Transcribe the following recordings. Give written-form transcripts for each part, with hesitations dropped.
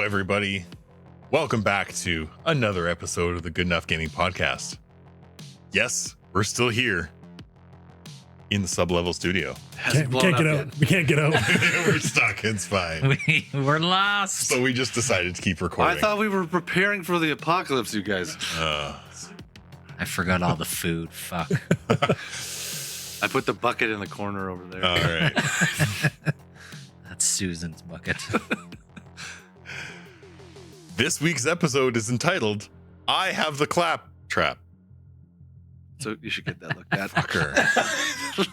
everybody. Welcome back to another episode of the Good Enough Gaming Podcast. Yes, we're still here in the sub-level studio. We can't get out. We can't get out. We're stuck. It's fine. We're lost. So we just decided to keep recording. I thought we were preparing for the apocalypse, you guys. I forgot all the food. Fuck. I put the bucket in the corner over there. All right. That's Susan's bucket. This week's episode is entitled, I Have the Clap Trap. So you should get that looked at. Fucker.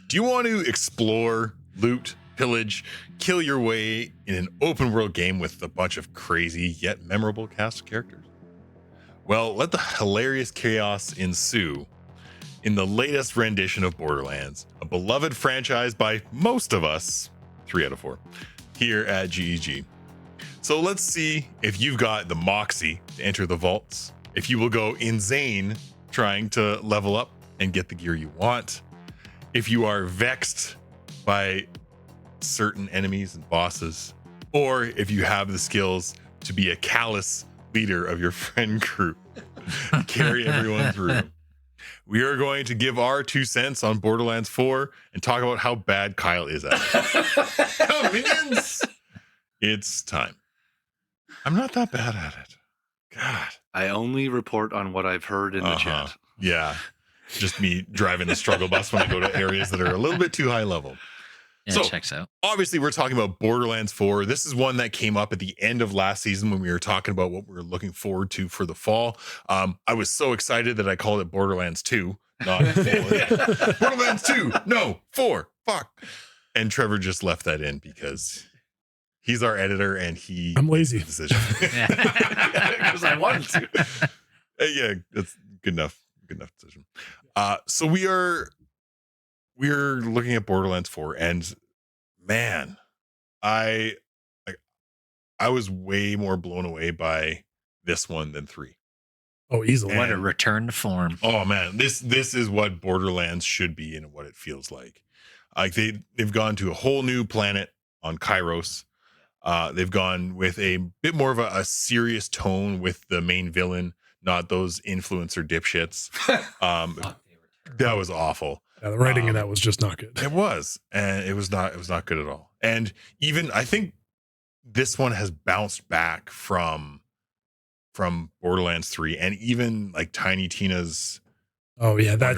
Do you want to explore, loot, pillage, kill your way in an open world game with a bunch of crazy yet memorable cast of characters? Well, let the hilarious chaos ensue in the latest rendition of Borderlands, a beloved franchise by most of us, 3 out of 4, here at GEG. So let's see if you've got the Moxxi to enter the vaults, if you will go in-Zane trying to level up and get the gear you want, if you are vexed by certain enemies and bosses, or if you have the skills to be a Callis leader of your friend group, carry everyone through. We are going to give our 2 cents on Borderlands 4 and talk about how bad Kyle is at it. Come, minions! It's time. I'm not that bad at it. God. I only report on what I've heard in the chat. Yeah. Just me driving the struggle bus when I go to areas that are a little bit too high level. Yeah, So, checks out. Obviously, we're talking about Borderlands 4. This is one that came up at the end of last season when we were talking about what we were looking forward to for the fall. I was so excited that I called it Borderlands 2, not 4. Borderlands 2, no, 4, fuck. And Trevor just left that in because he's our editor and I'm lazy. made the decision. Because I wanted to. Yeah, that's good enough. Good enough decision. So we're looking at Borderlands 4, and man, I was way more blown away by this one than 3. Oh, easily. What a return to form. Oh man, this is what Borderlands should be and what it feels like. Like they've gone to a whole new planet on Kairos. They've gone with a bit more of a serious tone with the main villain, not those influencer dipshits. That was awful. Yeah, the writing in that was just not good. It was, and it was not good at all. And even I think this one has bounced back from Borderlands 3, and even like Tiny Tina's. Oh yeah, that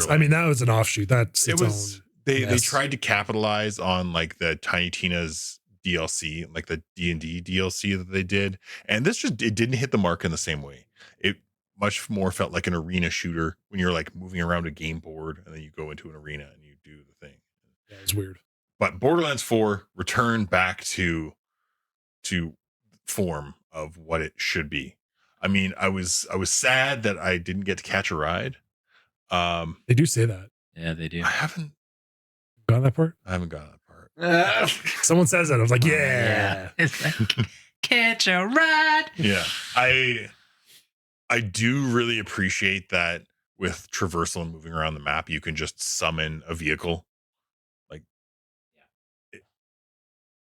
was an offshoot. That's its own. They tried to capitalize on like the Tiny Tina's DLC, like the D&D DLC that they did, and this it didn't hit the mark in the same way. It much more felt like an arena shooter when you're like moving around a game board and then you go into an arena and you do the thing. Yeah, it's weird. But Borderlands 4 returned back to form of what it should be. I mean, I was sad that I didn't get to catch a ride. They do say that. Yeah, they do. I haven't Got that part? gotten that part. Someone says that. I was like, yeah. Catch a ride. Yeah. I do really appreciate that with traversal and moving around the map, you can just summon a vehicle. Like,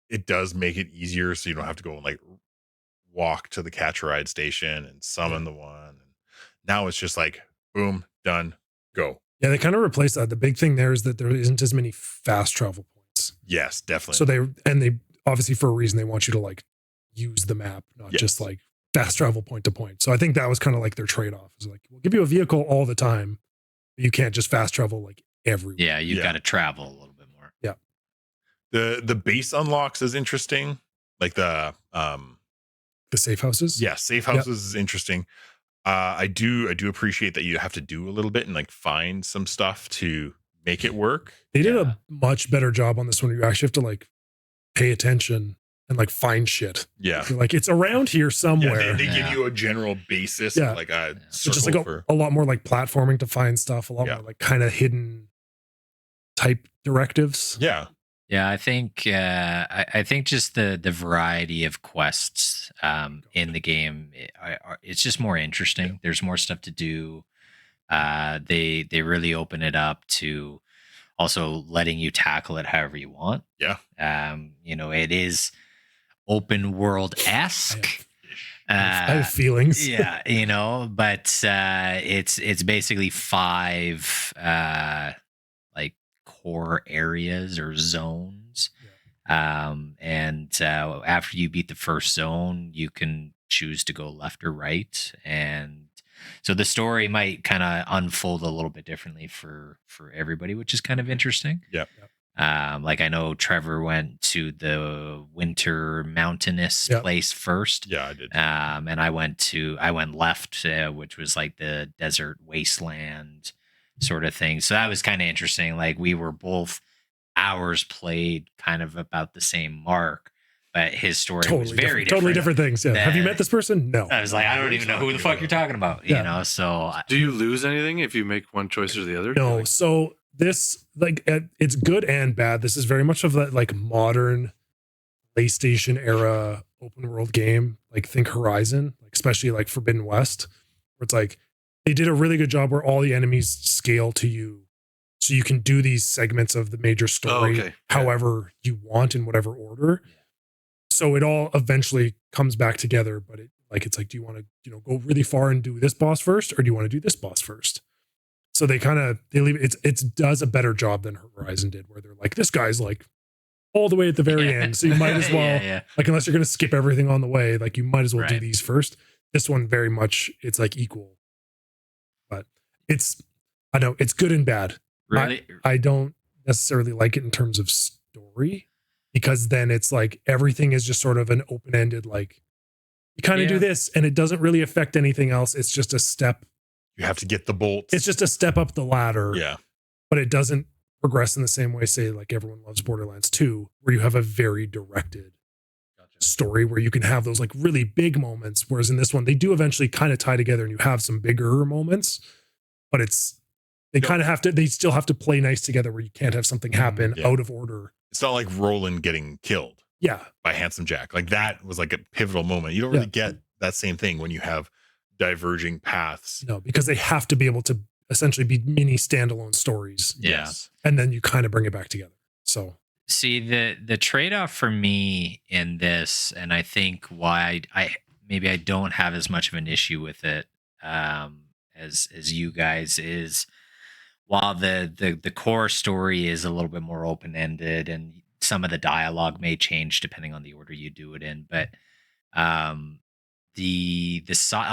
it does make it easier, so you don't have to go and like walk to the catch a ride station and summon the one. And now it's just like, boom, done, go. Yeah, they kind of replaced that. The big thing there is that there isn't as many fast travel points. Yes, definitely. So they obviously for a reason they want you to like use the map, not just like fast travel point to point. So I think that was kind of like their trade-off. Is like, we'll give you a vehicle all the time, but you can't just fast travel like everywhere. Yeah, you've got to travel a little bit more. Yeah. The base unlocks is interesting. Like the safe houses. Yeah, safe houses is interesting. I do appreciate that you have to do a little bit and like find some stuff to make it work. They did a much better job on this one. You actually have to like pay attention and like find shit. Yeah. You're like, it's around here somewhere. Yeah, they give you a general basis, Yeah. like a It's circle just like for. a lot more like platforming to find stuff, a lot more like kind of hidden type directives. Yeah. Yeah, I think I think just the variety of quests in the game, it's just more interesting. Yeah. There's more stuff to do. They really open it up to also letting you tackle it however you want. Yeah. You know, it is open world esque. I have feelings. Yeah, but it's basically 5 like core areas or zones. And after you beat the first zone, you can choose to go left or right, and so the story might kind of unfold a little bit differently for everybody, which is kind of interesting. Yep. Like I know Trevor went to the winter mountainous place first. Yeah, I did. And I went left, which was like the desert wasteland sort of thing. So that was kind of interesting. Like we were both hours played kind of about the same mark, but his story was very different. Totally different things. Yeah. Have you met this person? No. I was like, I don't even know who the fuck you're talking about. So do you lose anything if you make one choice or the other? No. So this, like, it's good and bad. This is very much of that like modern PlayStation era open world game. Like think Horizon, like especially like Forbidden West, where it's like they did a really good job where all the enemies scale to you. So you can do these segments of the major story however you want in whatever order. So it all eventually comes back together, but it's like, do you want to, go really far and do this boss first, or do you want to do this boss first? So they leave it does a better job than Horizon did, where they're like, this guy's like all the way at the very end. So you might as well, like, unless you're going to skip everything on the way, like you might as well do these first. This one very much, it's like equal, but I know it's good and bad. Really? I don't necessarily like it in terms of story, because then it's like everything is just sort of an open-ended, like you kind of do this and it doesn't really affect anything else. It's just a step. You have to get the bolts. It's just a step up the ladder. Yeah. But it doesn't progress in the same way, say, like everyone loves Borderlands 2, where you have a very directed story where you can have those like really big moments. Whereas in this one, they do eventually kind of tie together and you have some bigger moments, but they still have to play nice together, where you can't have something happen out of order. It's not like Roland getting killed by Handsome Jack. Like that was like a pivotal moment. You don't really get that same thing when you have diverging paths. No, because they have to be able to essentially be mini standalone stories. Yes. And then you kind of bring it back together. So see, the trade-off for me in this, and I think why I don't have as much of an issue with it as you guys, is while the core story is a little bit more open-ended and some of the dialogue may change depending on the order you do it in, but a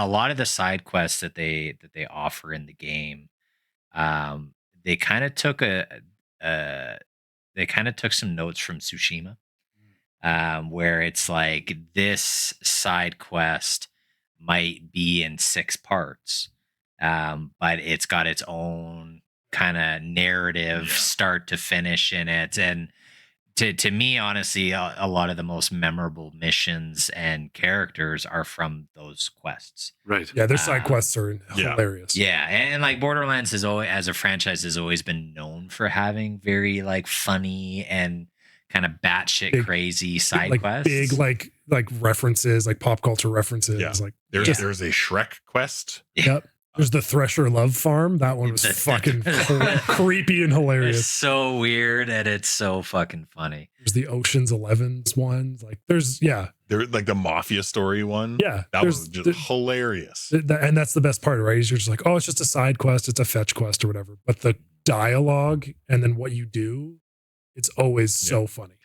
lot of the side quests that they offer in the game, they kind of took some notes from Tsushima, where it's like this side quest might be in 6 parts, but it's got its own kind of narrative start to finish in it. And to me, honestly, a lot of the most memorable missions and characters are from those quests. Right. Yeah, their side quests are hilarious. Yeah, and like Borderlands has always, as a franchise, has always been known for having very like funny and kind of batshit crazy side quests. Big like references, like pop culture references. Yeah. Like there's a Shrek quest. Yep. There's the Thresher Love Farm. That one was fucking creepy and hilarious. It's so weird and it's so fucking funny. There's the Ocean's 11's ones. Like there's There like the mafia story one. Yeah. That was just hilarious. And that's the best part, right? You're just like, oh, it's just a side quest, it's a fetch quest or whatever. But the dialogue and then what you do, it's always so funny.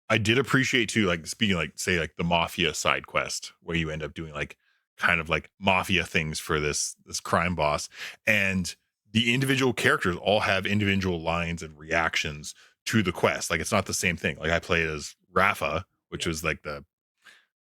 I did appreciate too, like speaking like say like the mafia side quest where you end up doing like kind of like mafia things for this crime boss, and the individual characters all have individual lines and reactions to the quest. Like it's not the same thing. Like I played as Rafa, which was like the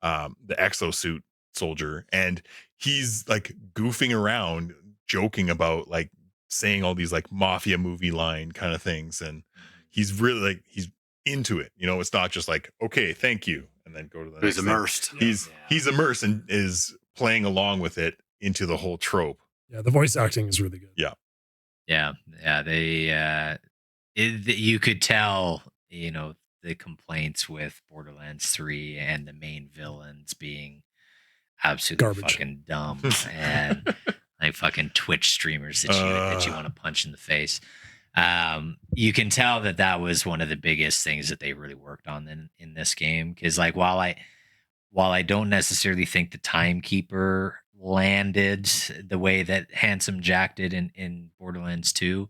exosuit soldier, and he's like goofing around, joking about like saying all these like mafia movie line kind of things, and he's really like he's into it. It's not just like, okay, thank you, and then go to the next He's immersed. Thing. He's immersed and is playing along with it into the whole trope. Yeah, the voice acting is really good. Yeah. They you could tell, the complaints with Borderlands 3 and the main villains being absolutely garbage, fucking dumb and like fucking Twitch streamers that you want to punch in the face. You can tell that was one of the biggest things that they really worked on in this game, because like while while I don't necessarily think the Timekeeper landed the way that Handsome Jack did in Borderlands 2,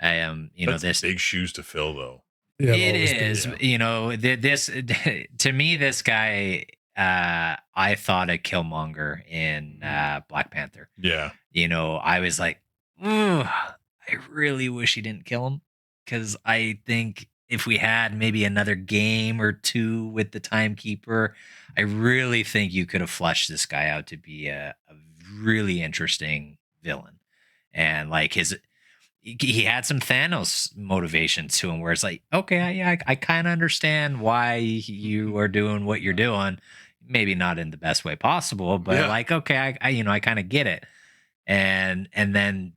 That's this big shoes to fill, though. Yeah, it always is, been. this to me, this guy, I thought a Killmonger in Black Panther. Yeah. I was like, "Ugh, I really wish he didn't kill him," because I think if we had maybe another game or two with the Timekeeper, I really think you could have fleshed this guy out to be a really interesting villain. And like he had some Thanos motivation to him where it's like, okay, I kind of understand why you are doing what you're doing. Maybe not in the best way possible, but like, okay, I kind of get it. And then,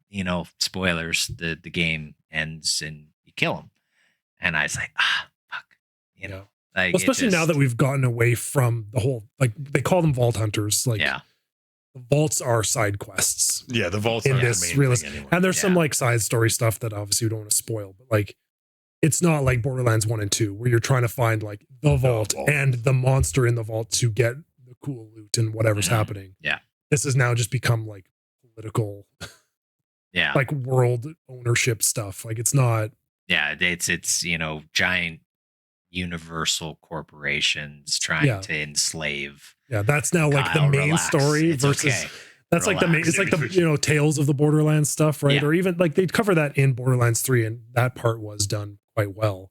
spoilers, the game ends and you kill him. And I was like, fuck, like, well, especially now that we've gotten away from the whole, like they call them Vault Hunters. Like the vaults are side quests. Yeah, the vaults in are this the main realist, thing anyway. and there's some like side story stuff that obviously we don't want to spoil, but like it's not like Borderlands 1 and 2 where you're trying to find like the vault and the monster in the vault to get the cool loot and whatever's happening. Yeah. This has now just become like political, like world ownership stuff. Like it's not. Yeah, it's giant universal corporations trying to enslave. Yeah, that's now like the main story versus that's like the main. It's like the Tales of the Borderlands stuff, right? Or even like they cover that in Borderlands 3, and that part was done quite well.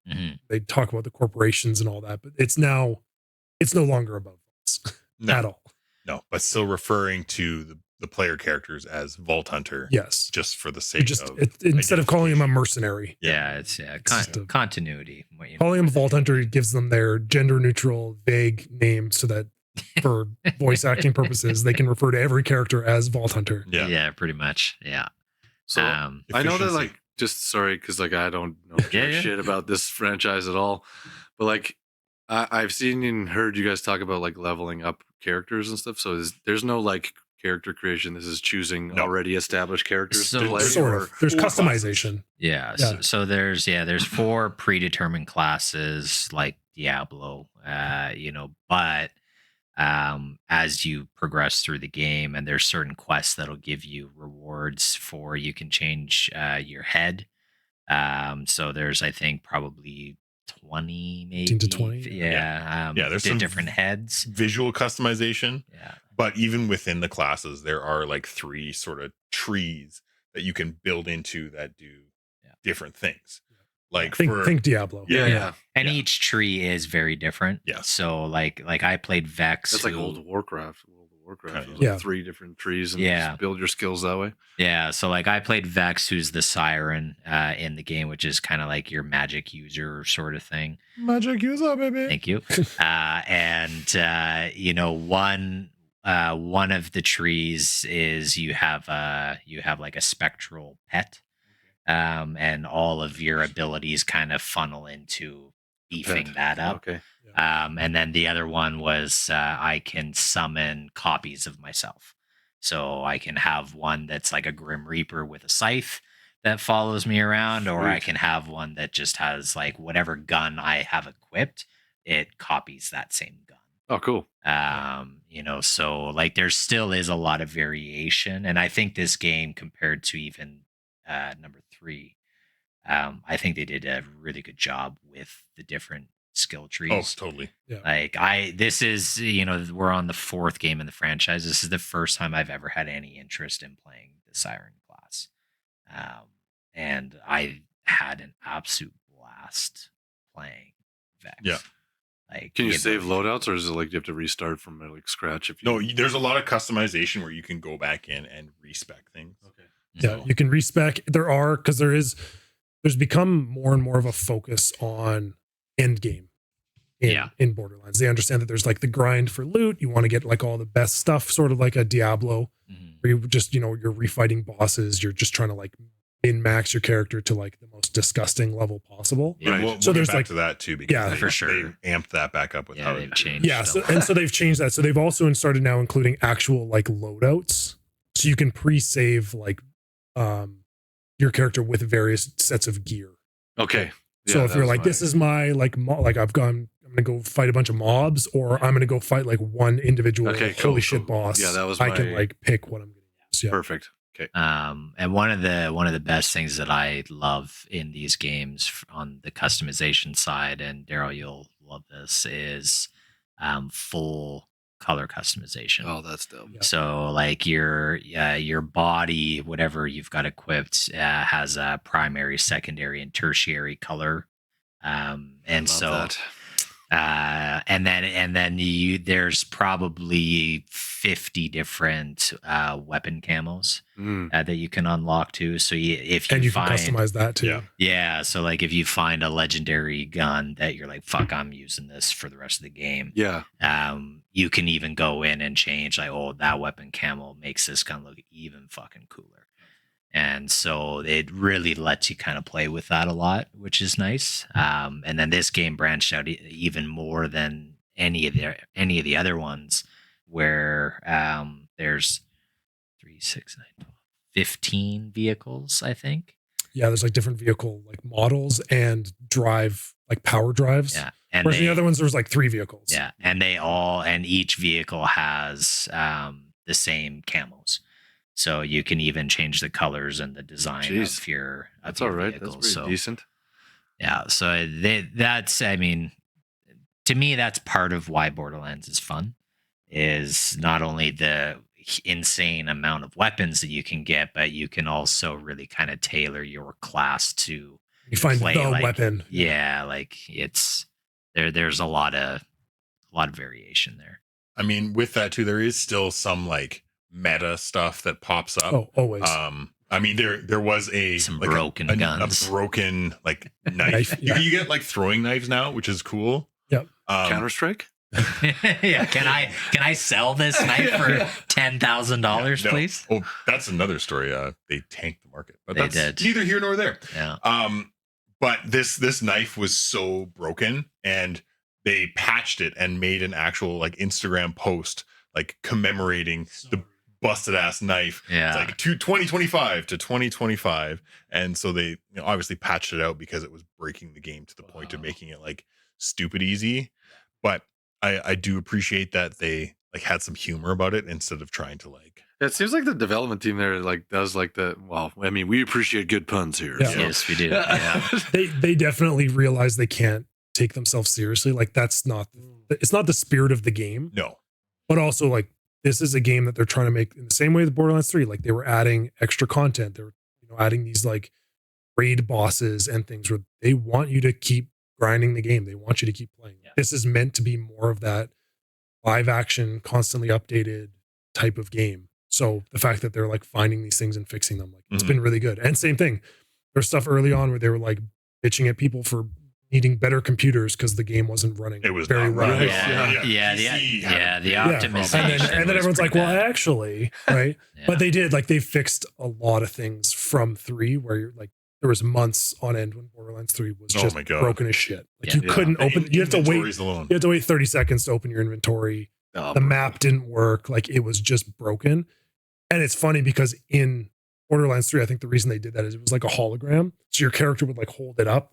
They talk about the corporations and all that, but it's no longer above us at all. No, but still referring to the player characters as Vault Hunter. Yes, just for the sake of instead of calling him a mercenary. It's continuity. Calling him Vault Hunter gives them their gender neutral, vague name so that for voice acting purposes they can refer to every character as Vault Hunter. Yeah, pretty much. Yeah. So I know that like just sorry because like I don't know shit about this franchise at all, but like I've seen and heard you guys talk about like leveling up characters and stuff. So there's no like character creation. This is choosing already established characters to play. Sort of. There's customization. Yeah. So there's 4 predetermined classes like Diablo, but as you progress through the game, and there's certain quests that'll give you rewards for you can change your head. So there's I think probably 20 maybe 18 to 20. There's some different heads, visual customization. Yeah. But even within the classes, there are like 3 sort of trees that you can build into that do different things. Like think Diablo. And each tree is very different. Yeah. So like I played Vex. That's like World of Warcraft. There's like 3 different trees and just build your skills that way. Yeah. So like I played Vex, who's the siren in the game, which is kind of like your magic user sort of thing. Magic user, baby. Thank you. One of the trees is you have like a spectral pet. And all of your abilities kind of funnel into beefing that up. Okay. And then the other one was I can summon copies of myself. So I can have one that's like a Grim Reaper with a scythe that follows me around, or I can have one that just has like whatever gun I have equipped, it copies that same gun. Oh, cool. So like there still is a lot of variation. And I think this game compared to even number 3, I think they did a really good job with the different skill trees. Oh, totally. Yeah. Like this is, we're on the 4th game in the franchise. This is the first time I've ever had any interest in playing the Siren class. And I had an absolute blast playing Vex. Yeah. Like, can you save loadouts, or is it like you have to restart from like scratch? No, there's a lot of customization where you can go back in and respec things. Okay. Yeah, you can respec. There's become more and more of a focus on end game in Borderlands. They understand that there's like the grind for loot. You want to get like all the best stuff, sort of like a Diablo, where you just, you're refighting bosses. You're just trying to like min-max your character to like the most disgusting level possible. Yeah, we'll so get there's back like to that too, because for sure they amped that back up with how they've changed. Yeah, so they've changed that. So they've also started now including actual like loadouts, so you can pre-save like your character with various sets of gear. Okay. So if you're like, this is my I'm going to go fight a bunch of mobs, or I'm going to go fight like one individual holy shit boss. Yeah, that was I can like pick what I'm going to use. Yeah. Perfect. Okay. And one of the best things that I love in these games on the customization side, and Daryl, you'll love this, is full color customization. Oh, that's dope. Yeah. So like your body, whatever you've got equipped, has a primary, secondary, and tertiary color. And so that. and then there's probably 50 different weapon camos that you can unlock too. So if you can customize that too. Yeah. So like if you find a legendary gun that you're like, fuck, I'm using this for the rest of the game. Yeah. You can even go in and change like, oh, that weapon camo makes this gun look even fucking cooler. And so it really lets you kind of play with that a lot, which is nice. And then this game branched out even more than any of the other ones, where there's 3, 6, 9, 12, 15 vehicles, I think. Yeah, there's like different vehicle like models and drive like power drives. Yeah, and whereas the other ones there's like 3 vehicles. Yeah, and each vehicle has the same camos. So you can even change the colors and the design of your That's your all right. vehicles. That's pretty decent. Yeah. So that's, I mean, to me, that's part of why Borderlands is fun, is not only the insane amount of weapons that you can get, but you can also really kind of tailor your class to you find play the like, weapon. Yeah. Like it's there's a lot of variation there. I mean, with that too, there is still some like meta stuff that pops up. Oh, always. I mean, there was some like broken guns, a broken like knife. You get like throwing knives now, which is cool. Yep. Counter-Strike. Yeah. Can I sell this knife for $10,000, please? Oh, that's another story. They tanked the market, but They that's did. neither here nor there. Yeah. But this knife was so broken, and they patched it and made an actual like Instagram post like commemorating the busted ass knife. Yeah. It's like 2025 to 2025. And so they obviously patched it out because it was breaking the game to the point of making it like stupid easy. But I do appreciate that they like had some humor about it instead of trying to like. It seems like the development team there like does like I mean, we appreciate good puns here. Yeah. So. Yes, we do. Yeah. They definitely realize they can't take themselves seriously. Like it's not the spirit of the game. No. But also like this is a game that they're trying to make in the same way as Borderlands 3. Like they were adding extra content. They were adding these like raid bosses and things where they want you to keep grinding the game. They want you to keep playing. Yeah. This is meant to be more of that live action, constantly updated type of game. So the fact that they're like finding these things and fixing them, like it's been really good. And same thing. There's stuff early on where they were like bitching at people for needing better computers because the game wasn't running. It was very well. Right. The optimization. And then everyone's like, well, actually, right? But they did, like, they fixed a lot of things from 3 where you're like, there was months on end when Borderlands 3 was just broken as shit. Like you couldn't open, you have to wait. Alone. You have to wait 30 seconds to open your inventory. The map didn't work. Like it was just broken. And it's funny because in Borderlands 3, I think the reason they did that is it was like a hologram. So your character would like hold it up.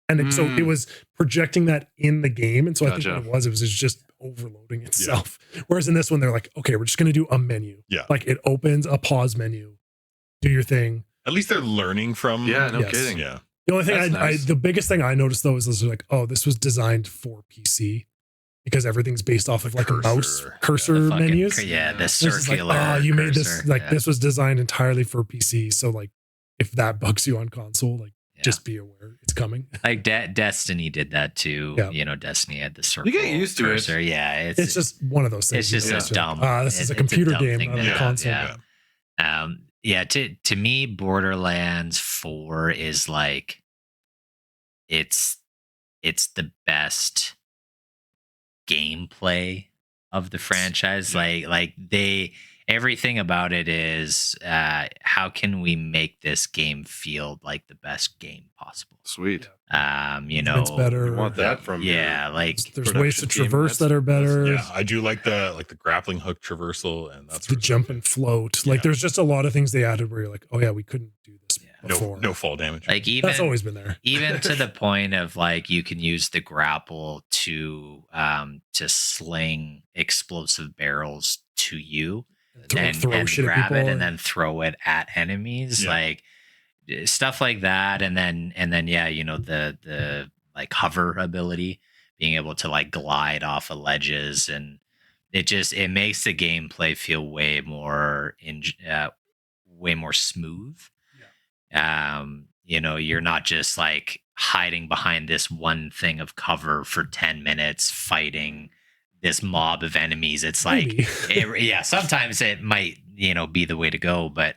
And so it was projecting that in the game. And so I think what it was just overloading itself. Yeah. Whereas in this one, they're like, okay, we're just going to do a menu. Yeah. Like it opens a pause menu. Do your thing. At least they're learning from. Yeah, no kidding. Yeah. The only thing the biggest thing I noticed though is like, oh, this was designed for PC because everything's based off of like a mouse cursor menus. The circular. Like, you made this like this was designed entirely for PC. So like if that bugs you on console, like just be aware it's coming. Like Destiny did that too. Yeah. Destiny had the circle. You get used to cursor. it. Yeah, it's just one of those things. It's just a dumb. This is a computer game, not a console. Yeah. To me, Borderlands 4 is like it's the best gameplay of the franchise. Like everything about it is how can we make this game feel like the best game possible? Sweet. It's better. We want that from like there's ways to traverse that are better. Yeah, I do like the grappling hook traversal and that's the jump and float. Like there's just a lot of things they added where you're like, oh yeah, we couldn't do this. before. No fall damage. Like even That's always been there. Even to the point of like you can use the grapple to sling explosive barrels to you and grab it and then throw it at enemies. Like stuff like that. And then yeah, you know, the like hover ability, being able to like glide off of ledges, and it makes the gameplay feel way more smooth. You know, you're not just like hiding behind this one thing of cover for 10 minutes fighting this mob of enemies. It's like sometimes it might, you know, be the way to go, but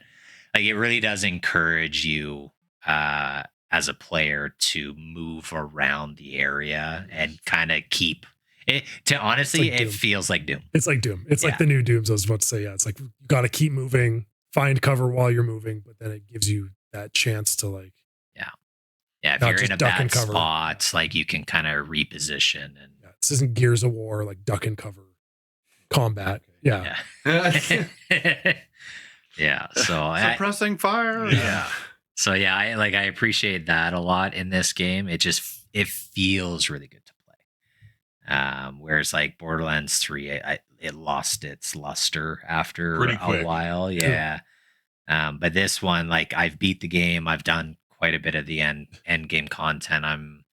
like it really does encourage you as a player to move around the area and kind of keep it. To honestly, it feels like Doom. It's like Doom. It's like the new Dooms. I was about to say, it's like you got to keep moving, find cover while you're moving, but then it gives you that chance to like, if you're in a bad spot, like you can kind of reposition. And this isn't Gears of War, like duck and cover combat. Yeah. So suppressing fire. Yeah. So yeah, I appreciate that a lot in this game. It feels really good to play. Whereas like Borderlands 3, it lost its luster after a while. Yeah. But this one, like I've beat the game. I've done quite a bit of the end game content. I'm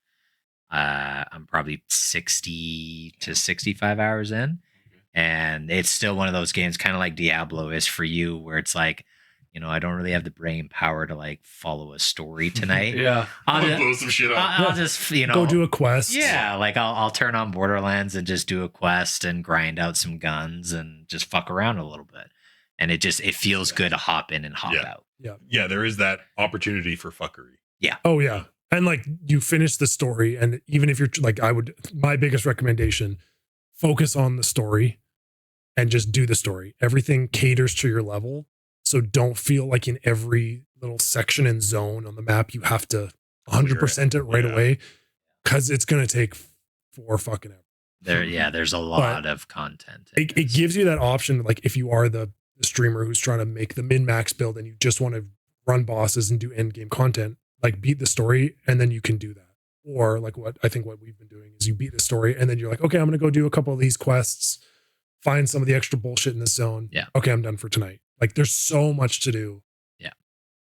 probably 60 to 65 hours in, and it's still one of those games, kind of like Diablo is for you, where it's like, you know, I don't really have the brain power to like follow a story tonight. I'll blow some shit up. I'll just, you know, go do a quest. Yeah, like I'll turn on Borderlands and just do a quest and grind out some guns and just fuck around a little bit. And it feels good to hop in and hop out. Yeah, there is that opportunity for fuckery. Yeah. Oh yeah. And like you finish the story, and even if you're like, my biggest recommendation, focus on the story and just do the story. Everything caters to your level. So don't feel like in every little section and zone on the map, you have to 100% it right away, because it's going to take 4 fucking hours. There's a lot of content. It gives you that option. Like if you are the streamer who's trying to make the min-max build and you just want to run bosses and do end game content, like beat the story and then you can do that. Or like what we've been doing is you beat the story and then you're like, okay, I'm going to go do a couple of these quests, find some of the extra bullshit in this zone. Yeah. Okay, I'm done for tonight. Like there's so much to do. Yeah.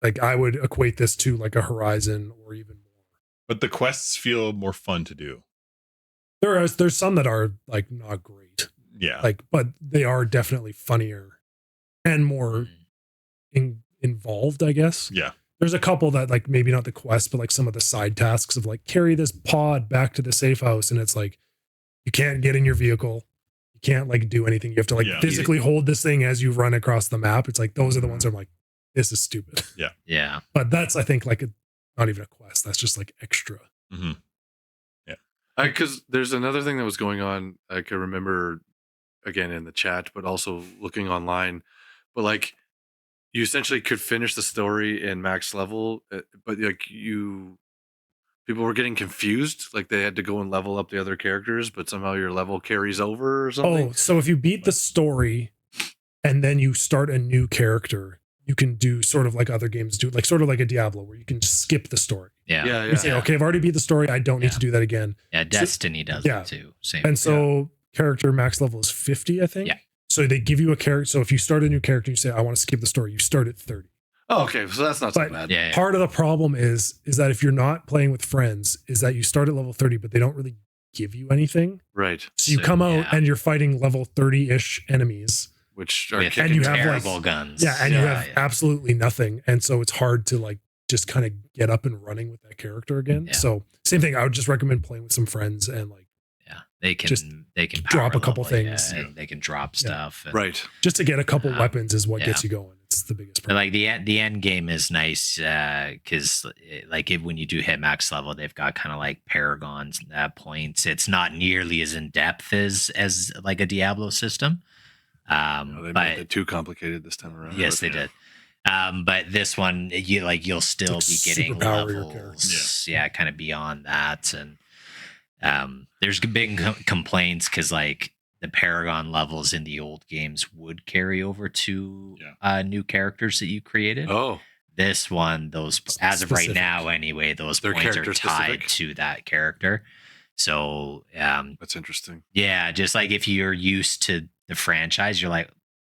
Like I would equate this to like a Horizon or even more. But the quests feel more fun to do. There's some that are like not great. Yeah. Like, but they are definitely funnier and more involved, I guess. Yeah. There's a couple that like maybe not the quest, but like some of the side tasks of like carry this pod back to the safe house. And it's like, you can't get in your vehicle. You can't like do anything. You have to like physically hold this thing as you run across the map. It's like, those are the ones I'm like, this is stupid. Yeah. Yeah. But that's, I think, like not even a quest. That's just like extra. Mm-hmm. Yeah. Because there's another thing that was going on. I can remember again in the chat, but also looking online, but like, you essentially could finish the story in max level, but like people were getting confused. Like they had to go and level up the other characters, but somehow your level carries over or something. Oh, so if you beat the story and then you start a new character, you can do sort of like other games do, like sort of like a Diablo where you can skip the story. Yeah. You say, okay, I've already beat the story. I don't need to do that again. Yeah. Destiny does it too. Same. And so character max level is 50, I think. Yeah. So they give you a character. So if you start a new character, you say, I want to skip the story. You start at 30. Oh, okay. So that's not so bad. Yeah. Part of the problem is that if you're not playing with friends, is that you start at level 30, but they don't really give you anything. Right. So you come out and you're fighting level 30-ish enemies. Which are and you have terrible guns. Yeah. And you have absolutely nothing. And so it's hard to like just kind of get up and running with that character again. Yeah. So same thing. I would just recommend playing with some friends and like, they can drop a couple things. And they can drop stuff. And, right. Just to get a couple weapons is what gets you going. It's the biggest problem. But like the end game is nice because like when you do hit max level, they've got kind of like paragons points. It's not nearly as in depth as like a Diablo system. They made it too complicated this time around. Yes, they did. But this one, you'll still be getting levels. Yeah, kind of beyond that. And there's big complaints because like the Paragon levels in the old games would carry over to new characters that you created. Oh, This one, those as of right now anyway, those points are tied to that character. So that's interesting. Yeah, just like if you're used to the franchise, you're like,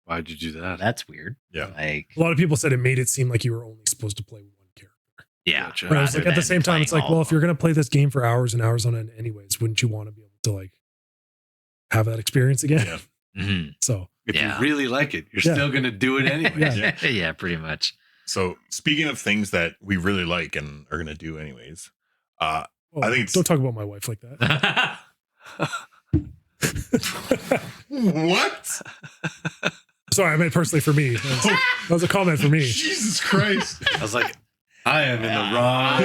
why'd you do that? That's weird. Yeah. Like a lot of people said it made it seem like you were only supposed to play one character. Yeah. Gotcha. But I was like, at the same time, it's like, well, if you're going to play this game for hours and hours on end anyways, wouldn't you want to be able to like have that experience again? Yeah. Mm-hmm. So if you really like it, you're still going to do it anyway. Yeah, pretty much. So speaking of things that we really like and are going to do anyways, I think don't talk about my wife like that. What? Sorry, I meant personally for me. That was a comment for me. Jesus Christ. I was like, I am in the wrong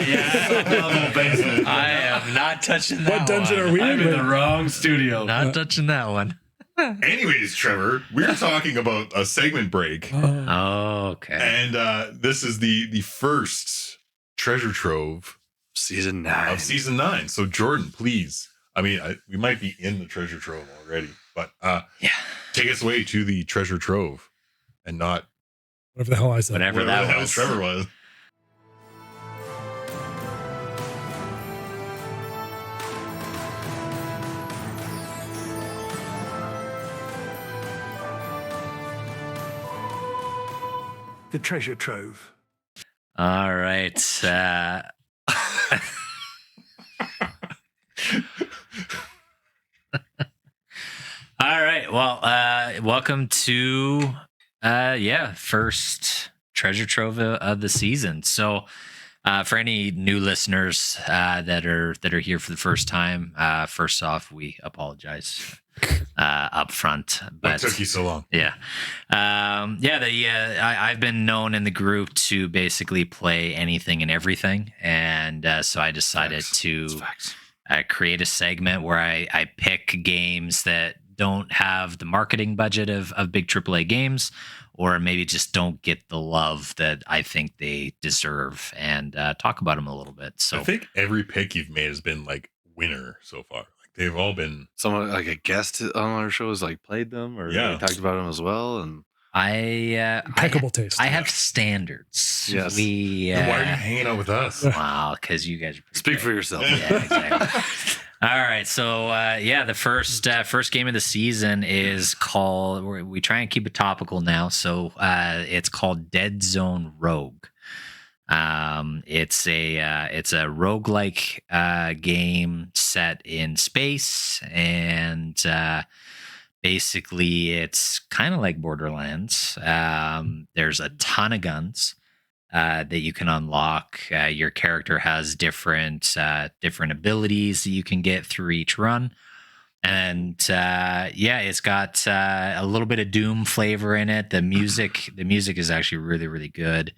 level basement. I am not touching that. What dungeon one. are we I'm in? in the wrong studio. Not touching that one. Anyways, Trevor, we're talking about a segment break. Oh, okay. And this is the first treasure trove season 9 of season 9. So Jordan, please. I mean, we might be in the treasure trove already, but take us away to the treasure trove and not whatever the hell I said. Whatever the hell Trevor was. The treasure trove. All right. All right. Well, welcome to first treasure trove of the season. So, for any new listeners that are here for the first time, first off, we apologize up front. But What took you so long? Yeah. I've been known in the group to basically play anything and everything, and so I decided to create a segment where I pick games that don't have the marketing budget of big AAA games, or maybe just don't get the love that I think they deserve, and talk about them a little bit. So I think every pick you've made has been like winner so far. Like they've all been someone like a guest on our show has like played them or they talked about them as well. And impeccable taste. I have standards. Yes. Then why are you hanging out with us? Wow, because you guys are speak for yourself. Yeah, exactly. All right, so the first game of the season is called. We try and keep it topical now, so it's called Dead Zone Rogue. It's a roguelike game set in space, and basically it's kind of like Borderlands. There's a ton of guns that you can unlock. Your character has different abilities that you can get through each run, and it's got a little bit of Doom flavor in it. The music is actually really, really good.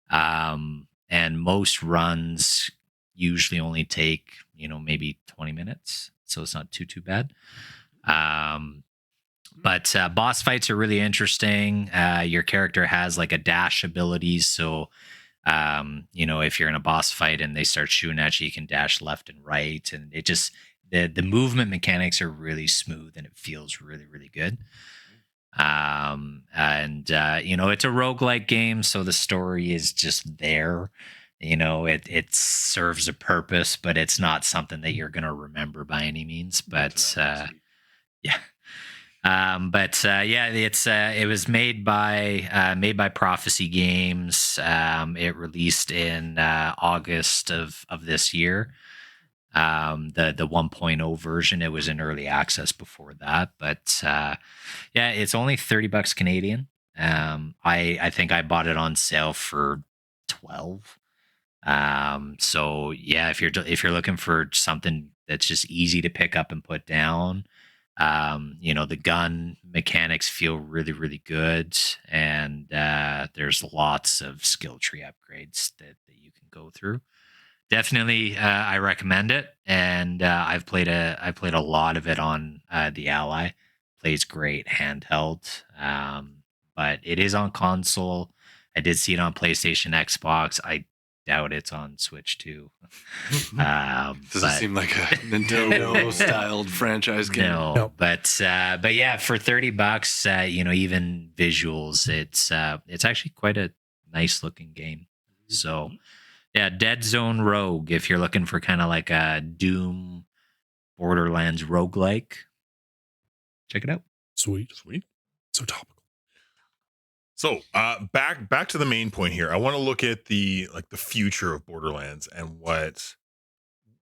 And most runs usually only take maybe 20 minutes, so it's not too bad. But boss fights are really interesting. Your character has like a dash abilities. So, if you're in a boss fight and they start shooting at you can dash left and right. And it just, the movement mechanics are really smooth and it feels really, really good. It's a roguelike game. So the story is just there. It serves a purpose, but it's not something that you're going to remember by any means. But, yeah. It was made by Prophecy Games. It released in August of this year. The 1.0 version, it was in early access before that, but it's only $30 Canadian. I think I bought it on sale for 12. If you're looking for something that's just easy to pick up and put down. The gun mechanics feel really, really good, and there's lots of skill tree upgrades that you can go through. Definitely, I recommend it, and I played a lot of it on the Ally. Plays great handheld, but it is on console. I did see it on PlayStation, Xbox. I doubt it's on Switch too. Doesn't seem like a Nintendo styled franchise game. No. But for $30, even visuals, it's actually quite a nice looking game. So yeah, Dead Zone Rogue, if you're looking for kind of like a Doom Borderlands roguelike, check it out. Sweet. So topical. So back to the main point here. I want to look at the future of Borderlands and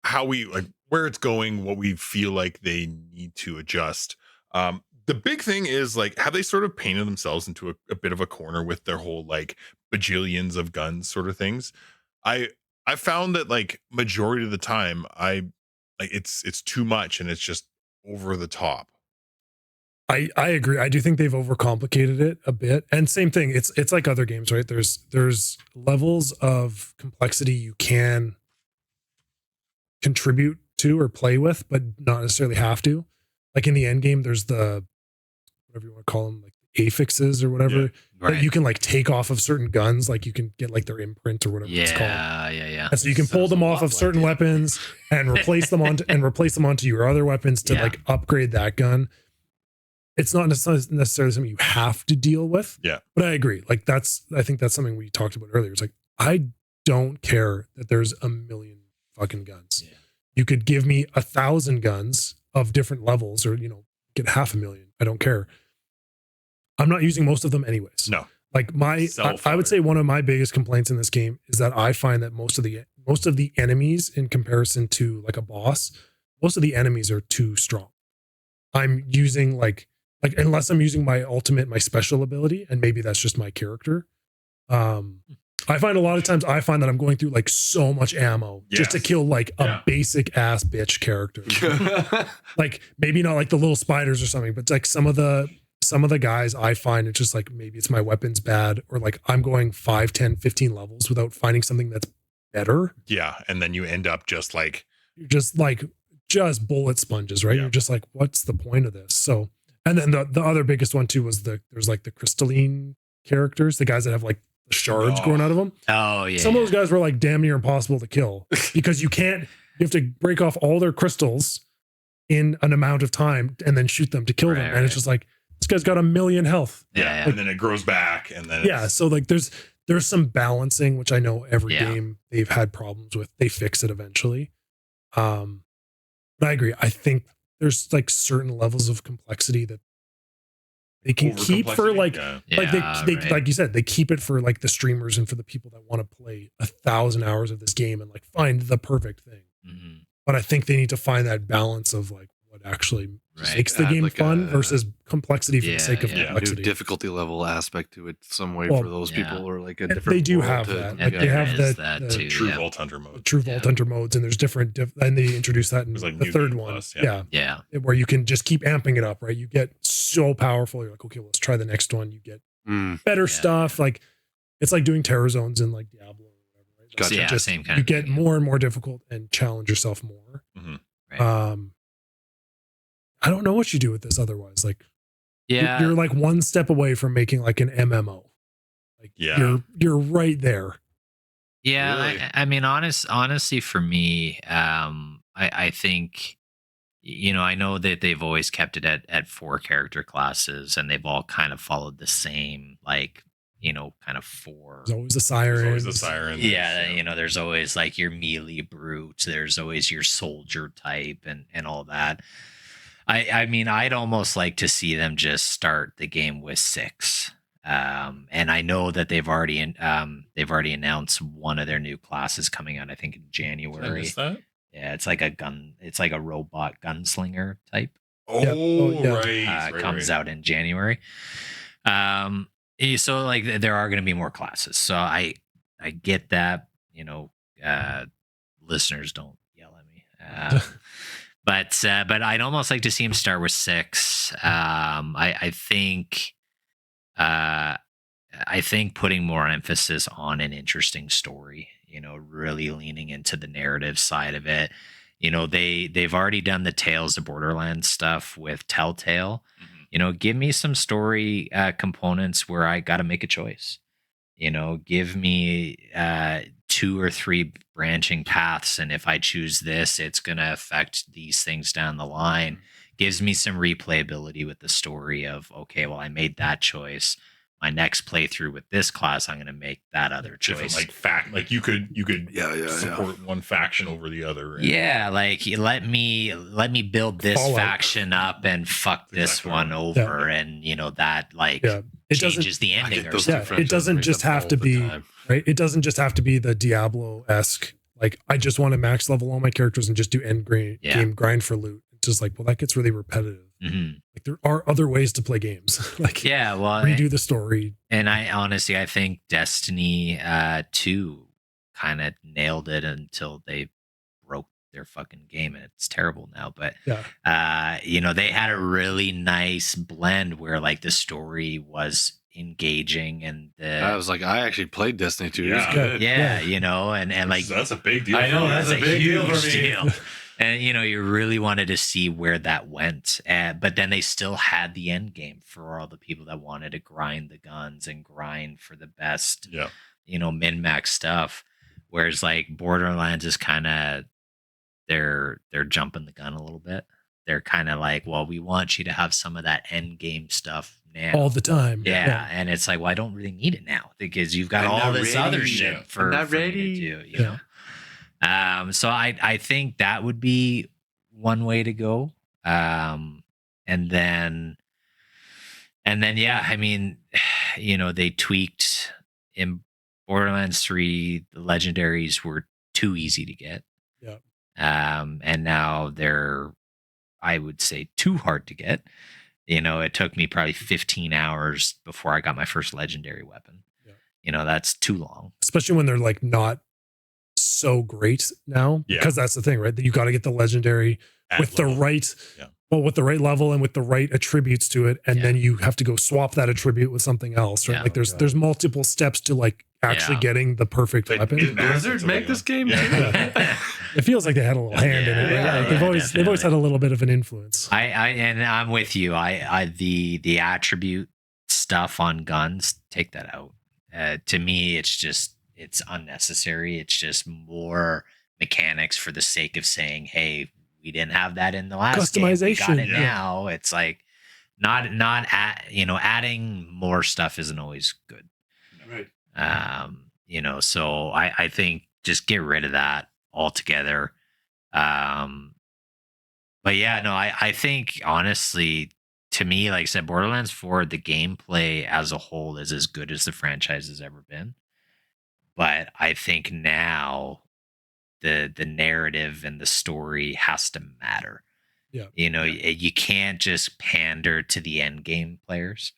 how we where it's going, what we feel like they need to adjust. The big thing is have they sort of painted themselves into a bit of a corner with their whole bajillions of guns sort of things. I found that majority of the time it's too much and it's just over the top. I agree. I do think they've overcomplicated it a bit. And same thing, it's like other games, right? There's levels of complexity you can contribute to or play with, but not necessarily have to. Like in the end game, there's the whatever you want to call them, affixes or whatever that you can take off of certain guns. You can get their imprint or whatever it's called. Yeah. And so you can pull them off of certain weapons and replace them onto your other weapons to upgrade that gun. It's not necessarily something you have to deal with. Yeah. But I agree. I think that's something we talked about earlier. It's I don't care that there's a million fucking guns. Yeah. You could give me 1,000 guns of different levels or, get 500,000. I don't care. I'm not using most of them anyways. No. I would say one of my biggest complaints in this game is that I find that most of the enemies in comparison to a boss, most of the enemies are too strong. I'm using unless I'm using my ultimate, my special ability, and maybe that's just my character. I find a lot of times that I'm going through so much ammo just to kill a basic ass bitch character. Maybe not the little spiders or something, but some of the guys I find it's just maybe it's my weapon's bad or I'm going 5, 10, 15 levels without finding something that's better. Yeah. And then you end up just you're just bullet sponges, right? Yeah. You're just what's the point of this? So, and then the other biggest one too was there's the crystalline characters, the guys that have the shards growing out of them. Oh yeah. Some of those guys were damn near impossible to kill because you have to break off all their crystals in an amount of time and then shoot them to kill them. And it's just this guy's got 1 million health. Yeah. And then it grows back and then so there's some balancing, which I know every game they've had problems with. They fix it eventually. But I agree. I think there's certain levels of complexity that they can keep for like you said, they keep it for the streamers and for the people that want to play 1,000 hours of this game and find the perfect thing. Mm-hmm. But I think they need to find that balance of what actually makes the game fun versus complexity for the sake of complexity. New difficulty level aspect to it some way for those people or a different. They do have that. They have the True Vault Hunter mode. True Vault Hunter modes, and there's different. And they introduced that in the third one. Plus, where you can just keep amping it up. Right, you get so powerful. You're okay, let's try the next one. You get better stuff. It's like doing terror zones in Diablo or whatever. Right? Gotcha. Same kind. You get more and more difficult and challenge yourself more. Mm-hmm. Right. I don't know what you do with this otherwise. You're you're one step away from making an MMO. You're right there. Yeah, Really? I mean, honestly, for me, I think, I know that they've always kept it at 4 character classes, and they've all kind of followed the same, kind of 4. There's always a siren. Yeah, there's always your melee brute. There's always your soldier type and all that. I mean, I'd almost like to see them just start the game with 6. And I know that they've already announced one of their new classes coming out, I think in January. Is that? Yeah, it's like a robot gunslinger type. Right. Comes out in January. So there are going to be more classes. So I get that, listeners don't yell at me. But I'd almost like to see him start with 6. I think putting more emphasis on an interesting story, really leaning into the narrative side of it. They've already done the Tales of Borderlands stuff with Telltale. Mm-hmm. Give me some story components where I got to make a choice. Give me 2 or 3 branching paths, and if I choose this, it's going to affect these things down the line. Gives me some replayability with the story of, okay, well, I made that choice. my next playthrough with this class, I'm going to make that other choice. Like you could support one faction over the other. Yeah, like let me build this faction up and fuck this one over, and that it changes the ending. It doesn't just have to be right. It doesn't just have to be the Diablo-esque. Like I just want to max level all my characters and just do end game grind for loot. It's just like, well, that gets really repetitive. Like there are other ways to play games. Redo the story. And I think Destiny 2 kind of nailed it until they broke their fucking game, and it's terrible now. But they had a really nice blend where like the story was engaging, and I was like, I actually played Destiny 2. Yeah, good. And like that's a big deal. I know that's a big deal for me. And you really wanted to see where that went, but then they still had the end game for all the people that wanted to grind the guns and grind for the best, min max stuff. Whereas like Borderlands is kind of they're jumping the gun a little bit. They're kind of like, well, we want you to have some of that end game stuff now all the time. Yeah. And it's like, well, I don't really need it now because you've got all this other shit for me to do, you know? So I think that would be one way to go. And then, I mean, they tweaked in Borderlands 3, the legendaries were too easy to get. Yeah. And now they're, I would say, too hard to get. It took me probably 15 hours before I got my first legendary weapon. Yeah. That's too long. Especially when they're like not so great now, because that's the thing, right? That you got to get the legendary with the right level and with the right attributes to it, and then you have to go swap that attribute with something else, right? Like there's multiple steps to like actually getting the perfect weapon. Did Blizzard make this game? It feels like they had a little hand in it. Right? They've always had a little bit of an influence. And I'm with you. The attribute stuff on guns, take that out. To me, it's unnecessary. It's just more mechanics for the sake of saying, hey, we didn't have that in the last game. We got it now. It's like adding more stuff isn't always good. Right. So I think just get rid of that altogether. But I think honestly, to me, like I said, Borderlands 4, the gameplay as a whole is as good as the franchise has ever been. But I think now the narrative and the story has to matter. Yeah. You can't just pander to the end game players.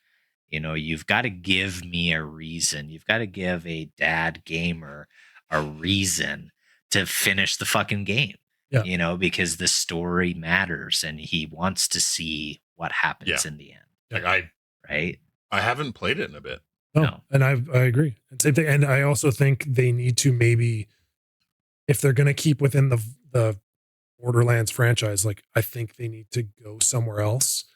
You've got to give me a reason. You've got to give a dad gamer a reason to finish the fucking game. Yeah. Because the story matters and he wants to see what happens in the end. Like I haven't played it in a bit. No. And I agree. And same thing. And I also think they need to maybe, if they're going to keep within the Borderlands franchise, like I think they need to go somewhere else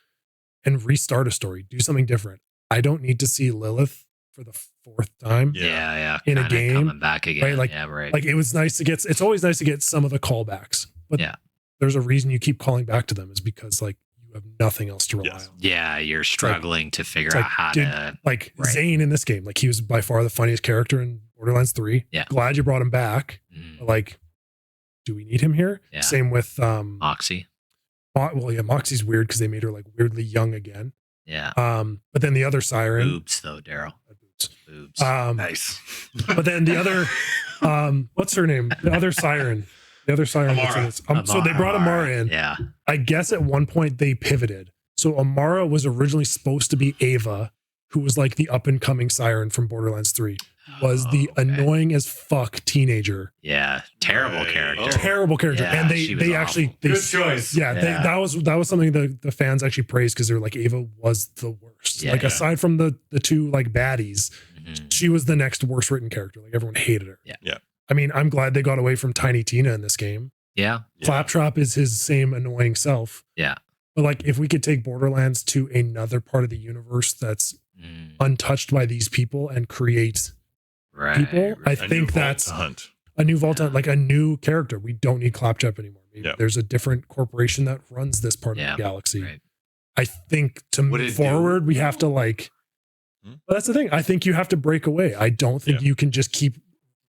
and restart a story, do something different. I don't need to see Lilith for the fourth time. Yeah. In a game, coming back again. Right? Like it was nice to get. It's always nice to get some of the callbacks, but there's a reason you keep calling back to them is because like you have nothing else to rely on. Yeah, you're struggling to figure out how to Zane in this game. Like he was by far the funniest character in Borderlands 3. Yeah, glad you brought him back. But, like, do we need him here? Yeah. Same with Moxxi. Moxxi's weird because they made her like weirdly young again. Yeah. But then the other siren. Boobs though, Daryl. Boobs. Nice. But then the other, what's her name? The other siren. Amara. So they brought Amara in. Yeah. I guess at one point they pivoted. So Amara was originally supposed to be Ava, who was like the up and coming siren from Borderlands 3. Was the annoying as fuck teenager. Yeah. Terrible character. Terrible character. Yeah, and they actually good choice. Yeah, that was something the fans actually praised because they're like, Ava was the worst. Aside from the two like baddies, she was the next worst written character. Like everyone hated her. Yeah. I mean, I'm glad they got away from Tiny Tina in this game. Yeah. Claptrap is his same annoying self. Yeah. But like if we could take Borderlands to another part of the universe that's untouched by these people and create people, I think that's a new Vault Hunt, like a new character. We don't need Claptrap anymore. Maybe there's a different corporation that runs this part of the galaxy. Right. I think to move forward, we have to like But that's the thing. I think you have to break away. I don't think you can just keep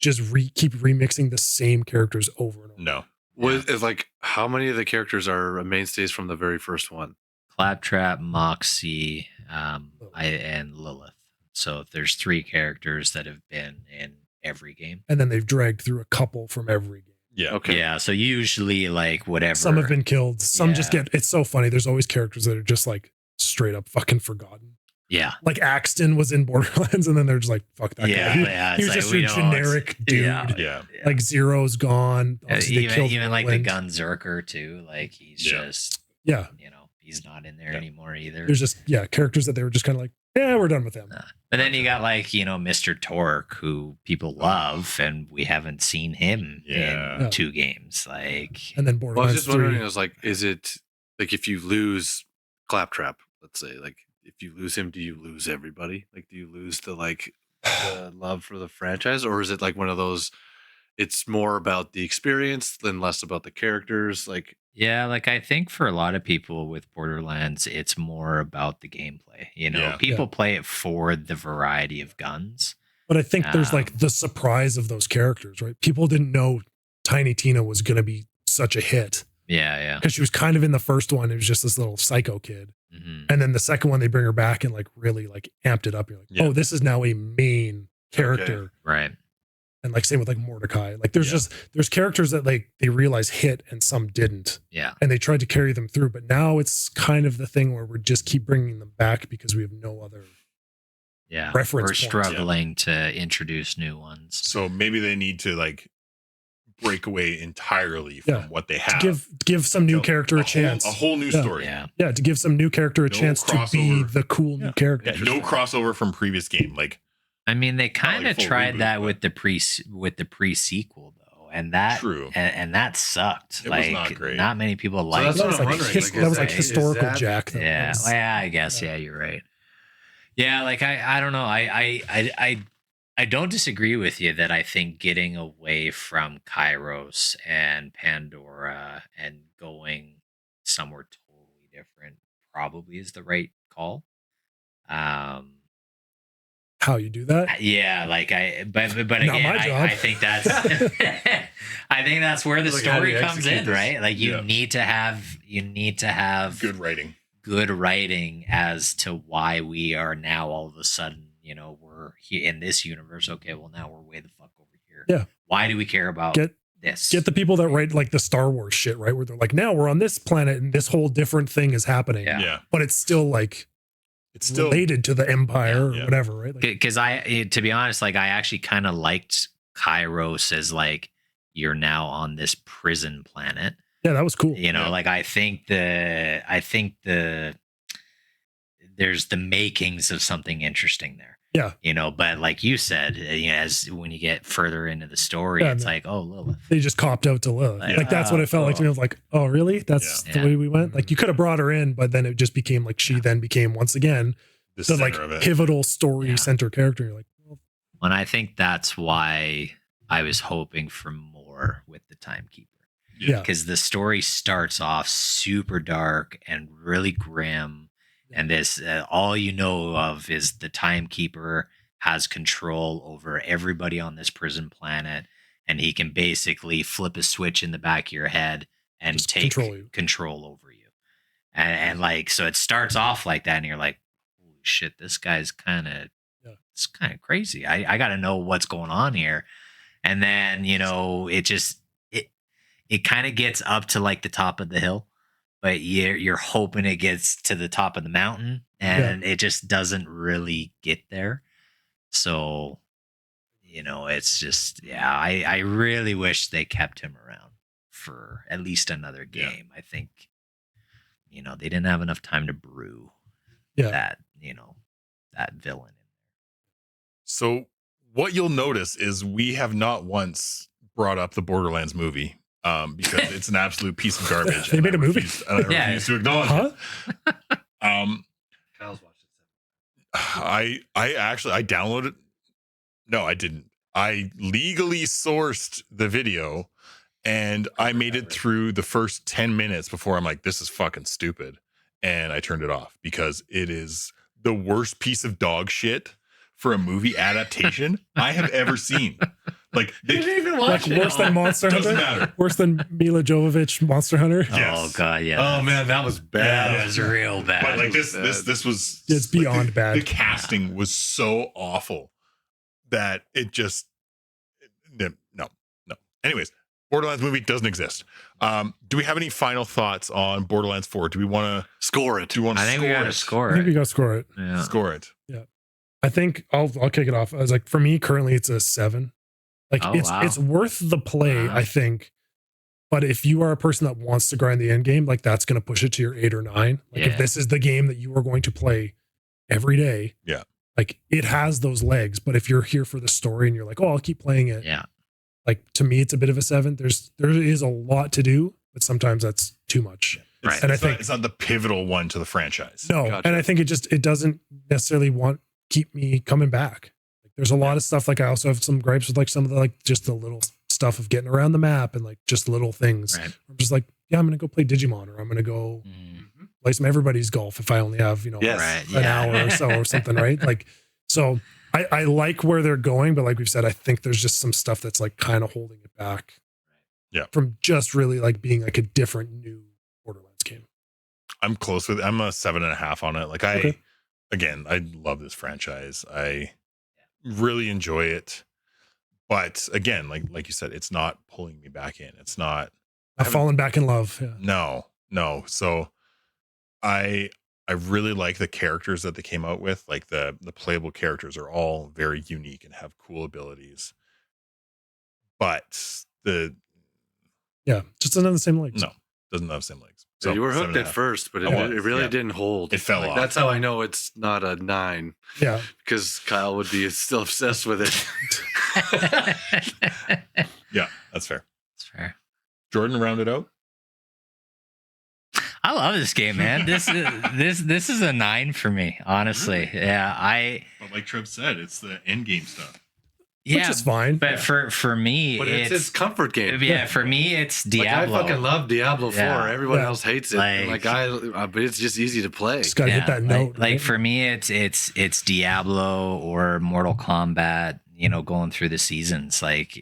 remixing the same characters over and over. No. Is like how many of the characters are mainstays from the very first one? Claptrap, Moxxi, and Lilith. So there's 3 characters that have been in every game. And then they've dragged through a couple from every game. Yeah. Okay. Yeah. So usually like whatever. Some have been killed. Some just get, it's so funny. There's always characters that are just like straight up fucking forgotten. Yeah. Like Axton was in Borderlands and then they're just like, fuck that guy. He was just a generic dude. Yeah. Like Zero's gone. Even like the Gunzerker too. Like he's just, he's not in there anymore either. There's just, characters that they were just kind of like, we're done with them. But then you got like, Mr. Torque, who people love, and we haven't seen him in 2 games. Like, and then Borderlands. I was just wondering, I was like, is it like if you lose Claptrap, let's say, like if you lose him, do you lose everybody? Like, do you lose the love for the franchise, or is it like one of those? It's more about the experience than less about the characters. Like, like I think for a lot of people with Borderlands, it's more about the gameplay. People play it for the variety of guns. But I think there's like the surprise of those characters, right? People didn't know Tiny Tina was going to be such a hit. Yeah. Because she was kind of in the first one. It was just this little psycho kid. Mm-hmm. And then the second one, they bring her back and like really like amped it up. You're like, oh, this is now a main character. Okay. Right. And like same with like Mordecai. Like there's characters that like they realize hit and some didn't. Yeah. And they tried to carry them through. But now it's kind of the thing where we just keep bringing them back because we have no other reference We're points. struggling to introduce new ones. So maybe they need to like break away entirely from what they have. To give some new character a chance. A whole new story. Yeah, to give some new character a chance to be the cool new character. Yeah, no crossover from previous game. Like, I mean, they kind of tried reboot, that with the pre-sequel though, and that and that sucked. It like, was not great. Not many people liked that's it. what I'm wondering. That was like historical Jack. Though. Yeah, I guess. Yeah, you're right. Yeah, like I don't know. I don't disagree with you that I think getting away from Kairos and Pandora and going somewhere totally different probably is the right call. How you do that? Yeah, like but again, I think that's I think that's where the story comes in, right? Like you need to have good writing. Good writing as to why we are now all of a sudden, we're here in this universe. Okay, well now we're way the fuck over here. Yeah. Why do we care about this? Get the people that write like the Star Wars shit, right? Where they're like, now we're on this planet and this whole different thing is happening. Yeah. But it's still like it's still related to the Empire or whatever, right? Because to be honest, like I actually kind of liked Kairos as like you're now on this prison planet. Yeah, that was cool. Like I think there's the makings of something interesting there. Yeah. But like you said, as when you get further into the story, it's like, oh, Lilith. They just copped out to Lilith. Like that's what it felt like to me. I was like, oh, really? That's the way we went? Like you could have brought her in, but then it just became like she then became once again the like pivotal story center character. You're like, well. And I think that's why I was hoping for more with the Timekeeper. Yeah. Because the story starts off super dark and really grim. And this, all you know of is the Timekeeper has control over everybody on this prison planet. And he can basically flip a switch in the back of your head and just take control over you. And like, so it starts off like that. And you're like, holy shit, this guy's it's kind of crazy. I got to know what's going on here. And then, it kind of gets up to like the top of the hill, but you're hoping it gets to the top of the mountain, and it just doesn't really get there. So, it's just, I really wish they kept him around for at least another game. I think, they didn't have enough time to brew that, that villain. So what you'll notice is we have not once brought up the Borderlands movie. Because it's an absolute piece of garbage. They made a movie. I refuse to acknowledge it. Callis watched it. I downloaded. No, I didn't. I legally sourced the video, and I made it through the first 10 minutes before I'm like, this is fucking stupid, and I turned it off because it is the worst piece of dog shit for a movie adaptation I have ever seen. Like, they didn't even like watch it. worse than Monster Doesn't Hunter. matter. Worse than Mila Jovovich Monster Hunter. Yes. Oh god, yeah. Oh man, that was bad. That was real bad. But like this was It's beyond bad. The casting was so awful that it just no. Anyways, Borderlands movie doesn't exist. Do we have any final thoughts on Borderlands 4? Do we want to Score it. Do you want to I think we gotta I score think we it. gotta score it. Yeah. score it? I think I'll kick it off. I was like, for me, currently it's a 7. Like Oh, it's wow. it's worth the play, Wow. I think. But if you are a person that wants to grind the end game, like that's gonna push it to your 8 or 9. Like Yeah. if this is the game that you are going to play every day, Yeah. like it has those legs. But if you're here for the story and you're like, oh, I'll keep playing it, Yeah. like to me, it's a bit of a 7. There is a lot to do, but sometimes that's too much. Right. And I It's not- think it's not the pivotal one to the franchise. no, Gotcha. and I think it doesn't necessarily keep me coming back. Like there's a lot of stuff. Like I also have some gripes with like some of the like just the little stuff of getting around the map and like just little things. Right. I'm just like, yeah, I'm gonna go play Digimon or I'm gonna go play some everybody's golf if I only have, Yes. Right. an Yeah. hour or so or something, right? Like so I like where they're going, but like we've said, I think there's just some stuff that's like kind of holding it back. Yeah. From just really like being like a different new Borderlands game. I'm close with. I'm a 7.5 on it. Like Okay. I love this franchise. I really enjoy it, but again, like you said, it's not pulling me back in. It's not. I've fallen back in love. Yeah. No. So I really like the characters that they came out with. Like the playable characters are all very unique and have cool abilities. But Yeah. Just another same legs. no, doesn't have the same legs. So you were hooked 7.5. at first, but I was, it really yeah. didn't hold. It fell off. That's how I know it's not a 9 Yeah. because Kyle would be still obsessed with it. Yeah, that's fair. That's fair. Jordan, round it out. I love this game, man. This is a 9 for me, honestly. Yeah, But like Trev said, it's the end game stuff. Which is fine. But for me, But it's his comfort game. yeah, for me, it's Like, Diablo. I fucking love Diablo 4. Yeah. Everyone Yeah. else hates it. Like- But it's just easy to play. Just gotta hit that note. Like right? for me, it's Diablo or Mortal Kombat. Going through the seasons, like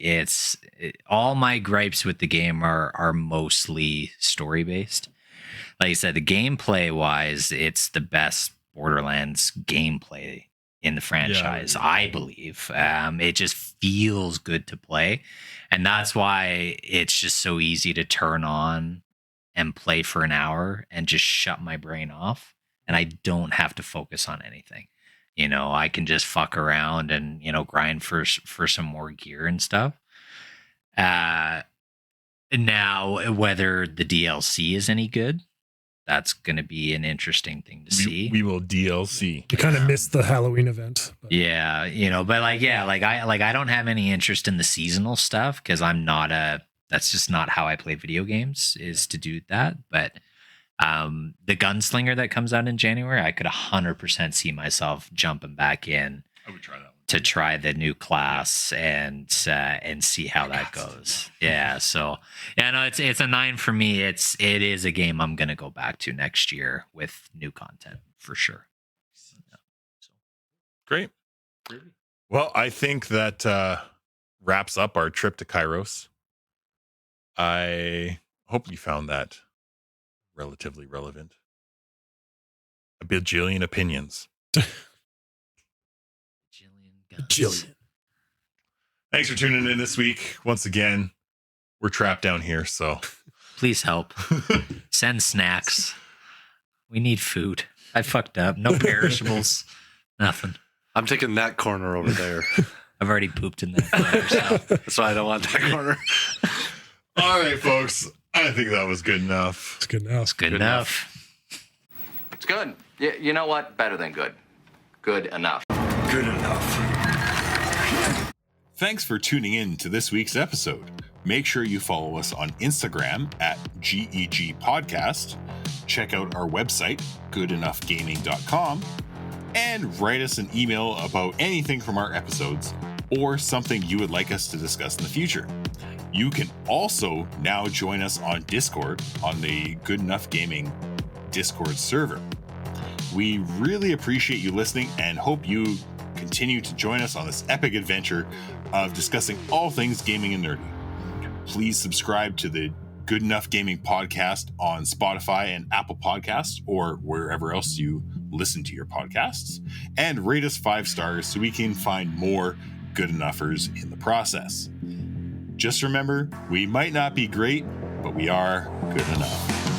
all my gripes with the game are mostly story based. Like I said, the gameplay wise, it's the best Borderlands gameplay in the franchise, I believe. It just feels good to play, and that's why it's just so easy to turn on and play for an hour and just shut my brain off, and I don't have to focus on anything. I can just fuck around and grind for some more gear and stuff. Now, whether the DLC is any good, that's going to be an interesting thing to see. We will DLC. You kind of missed the Halloween event. But Yeah, but I don't have any interest in the seasonal stuff because that's just not how I play video games, is to do that. But the Gunslinger that comes out in January, I could 100% see myself jumping back in I would try that one. to try the new class and see how that goes. Yeah, so no, it's a 9 for me. It is a game I'm gonna go back to next year with new content for sure. Great. Well, I think that wraps up our trip to Kairos. I hope you found that relatively relevant. A bajillion opinions. Jillian. Thanks for tuning in this week. Once again, we're trapped down here, so Please help. Send snacks. We need food. I fucked up. No perishables. Nothing. I'm taking that corner over there. I've already pooped in that corner, so. That's why I don't want that corner. all right, folks. I think that was good enough. It's good now. Good enough. It's good. You know what? Better than good. Good enough. Good enough. Thanks for tuning in to this week's episode. Make sure you follow us on Instagram at GEG Podcast. Check out our website, goodenoughgaming.com, and write us an email about anything from our episodes or something you would like us to discuss in the future. You can also now join us on Discord on the Good Enough Gaming Discord server. We really appreciate you listening and hope you continue to join us on this epic adventure of discussing all things gaming and nerdy. Please subscribe to the Good Enough Gaming podcast on Spotify and Apple Podcasts or wherever else you listen to your podcasts, and rate us 5 stars so we can find more good enoughers in the process. Just remember, we might not be great, but we are good enough.